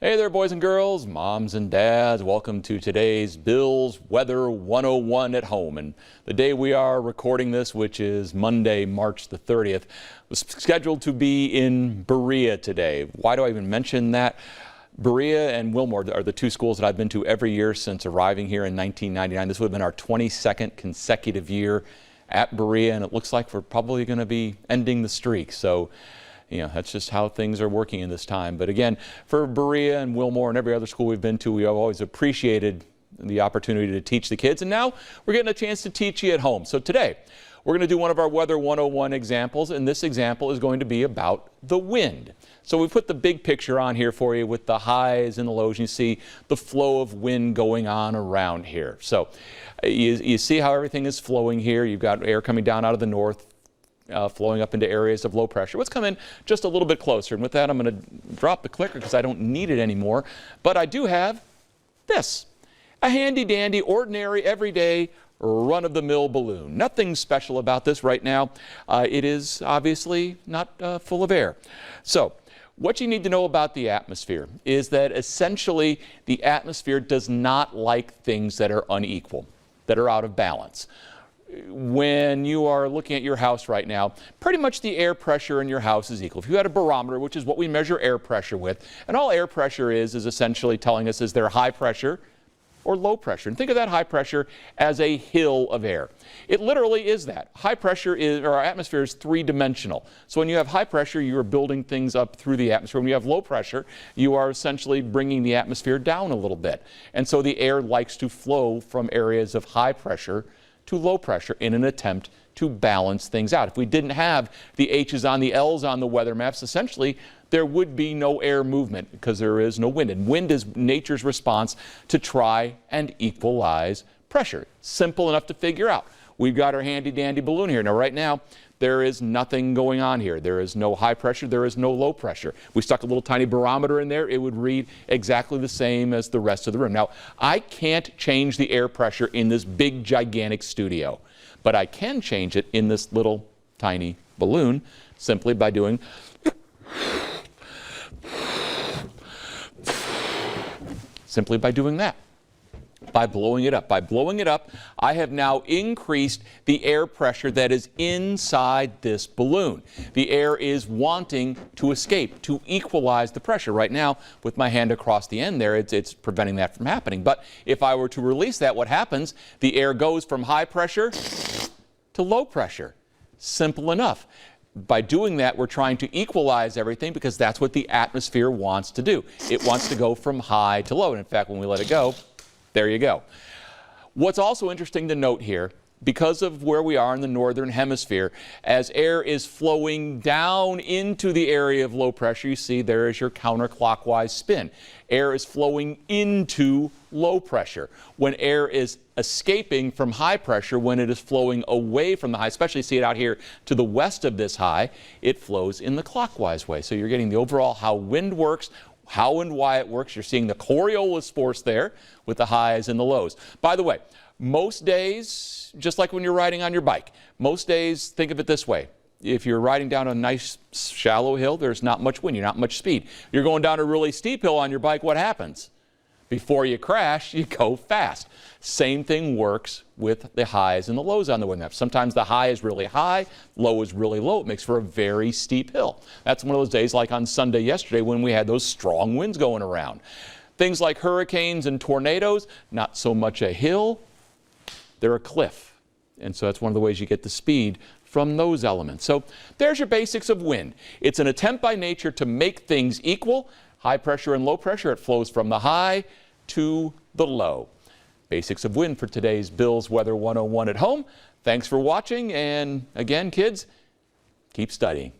Hey there, boys and girls, moms and dads. Welcome to today's Bills Weather 101 at home. And the day we are recording this, which is Monday, March the 30th, was scheduled to be in Berea today. Why do I even mention that? Berea and Wilmore are the two schools that I've been to every year since arriving here in 1999. This would have been our 22nd consecutive year at Berea, and it looks like we're probably going to be ending the streak. So, that's just how things are working in this time. But again, for Berea and Wilmore and every other school we've been to, we have always appreciated the opportunity to teach the kids. And now we're getting a chance to teach you at home. So today, we're going to do one of our Weather 101 examples, and this example is going to be about the wind. So we put the big picture on here for you with the highs and the lows. You see the flow of wind going on around here. So you see how everything is flowing here. You've got air coming down out of the north, flowing up into areas of low pressure. Let's come in just a little bit closer. And with that, I'm going to drop the clicker because I don't need it anymore. But I do have this, a handy dandy, ordinary, everyday, run-of-the-mill balloon. Nothing special about this right now. It is obviously not full of air. So what you need to know about the atmosphere is that essentially the atmosphere does not like things that are unequal, that are out of balance. When you are looking at your house right now, pretty much the air pressure in your house is equal. If you had a barometer, which is what we measure air pressure with, and all air pressure is essentially telling us is there high pressure or low pressure. And think of that high pressure as a hill of air. It literally is that. High pressure is, or our atmosphere is three-dimensional. So when you have high pressure, you are building things up through the atmosphere. When you have low pressure, you are essentially bringing the atmosphere down a little bit. And so the air likes to flow from areas of high pressure to low pressure in an attempt to balance things out. If we didn't have the H's on the L's on the weather maps, essentially there would be no air movement because there is no wind. And wind is nature's response to try and equalize pressure. Simple enough to figure out. We've got our handy dandy balloon here. Now right now there is nothing going on here. There is no high pressure, there is no low pressure. We stuck a little tiny barometer in there, it would read exactly the same as the rest of the room. Now, I can't change the air pressure in this big, gigantic studio, but I can change it in this little tiny balloon simply by doing that. By blowing it up. By blowing it up, I have now increased the air pressure that is inside this balloon. The air is wanting to escape, to equalize the pressure. Right now, with my hand across the end there, it's preventing that from happening. But if I were to release that, what happens? The air goes from high pressure to low pressure. Simple enough. By doing that, we're trying to equalize everything because that's what the atmosphere wants to do. It wants to go from high to low. And in fact, when we let it go, there you go. What's also interesting to note here, because of where we are in the northern hemisphere, as air is flowing down into the area of low pressure, you see there is your counterclockwise spin. Air is flowing into low pressure. When air is escaping from high pressure, when it is flowing away from the high, especially see it out here to the west of this high, it flows in the clockwise way. So you're getting the overall how wind works, how and why it works. You're seeing the Coriolis force there with the highs and the lows. By the way, most days, just like when you're riding on your bike, most days, think of it this way. If you're riding down a nice shallow hill, there's not much wind, not much speed. You're going down a really steep hill on your bike, what happens? Before you crash, you go fast. Same thing works with the highs and the lows on the wind map. Sometimes the high is really high, low is really low. It makes for a very steep hill. That's one of those days like on Sunday yesterday when we had those strong winds going around. Things like hurricanes and tornadoes, not so much a hill, they're a cliff. And so that's one of the ways you get the speed from those elements. So there's your basics of wind. It's an attempt by nature to make things equal. High pressure and low pressure, it flows from the high to the low. Basics of wind for today's Bills Weather 101 at home. Thanks for watching, and again, kids, keep studying.